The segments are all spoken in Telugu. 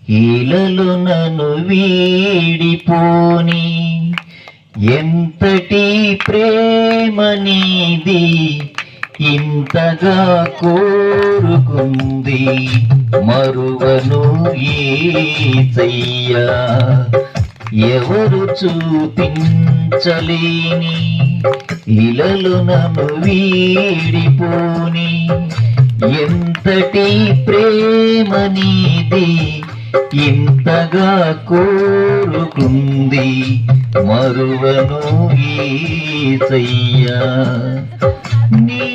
ఈలలో నన్ను వీడిపోని ఎంతటి ప్రేమ నీది ఇంతగా కోరుకుంది మరువను యేసయ్యా ఎవరు చూపించలేని ఇలలో నన్ను వీడిపోని ఎంతటి ప్రేమ నీది ఇంతగా కోరుకుంది మరువను యేసయ్యా నీ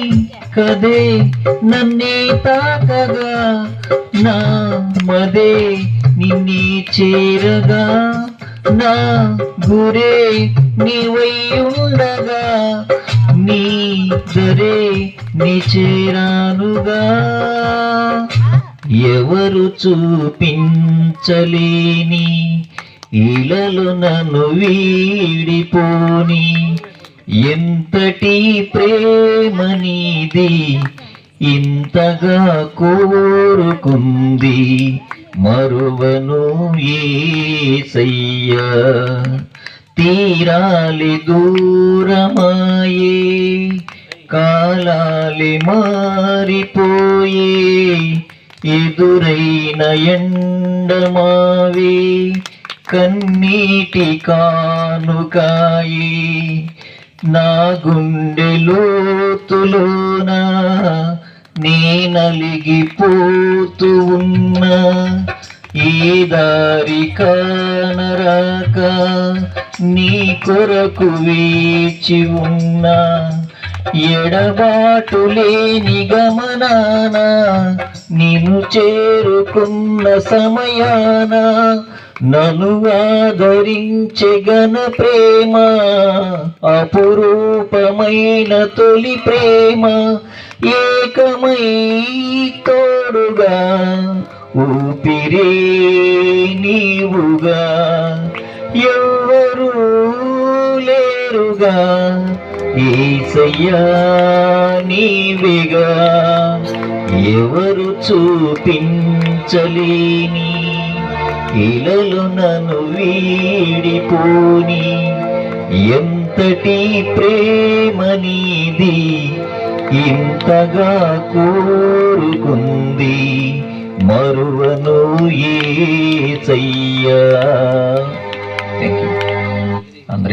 కదే నన్నే తాకగా నా మదే నిన్నే చేరగా నా గురే నీవై ఉండగా నీ దరే నీ చేరానుగా ఎవరు చూపించలేని ఇలలో నన్ను వీడిపోని ఎంతటి ప్రేమ నీది ఇంతగా కోరుకుంది మరువను యేసయ్యా తీరాలి దూరమాయే కాలాలి మారిపోయే ఎదురైన ఎండమావే కన్నీటి కానుకాయే నా గుండె లోతులోన నే నలిగిపోతూ ఉన్నా ఈ దారి కానరాక నీ కొరకు వేచి ఉన్నా ఎడబాటు లేని గమనాన నిన్ను చేరుకున్న సమయాన నన్ను ఆదరించే ఘన ప్రేమ అపురూపమైన తొలి ప్రేమ ఏకమై తోడుగా ఊపిరే నీవుగా ఎవరు లేరుగా యేసయ్యా నీవేగా ఎవరు చూపించలేని ఇలలో నన్ను వీడిపోని ఎంతటి ప్రేమ నీది ఇంతగా కోరుకుంది మరువను యేసయ్యా. థాంక్యూ.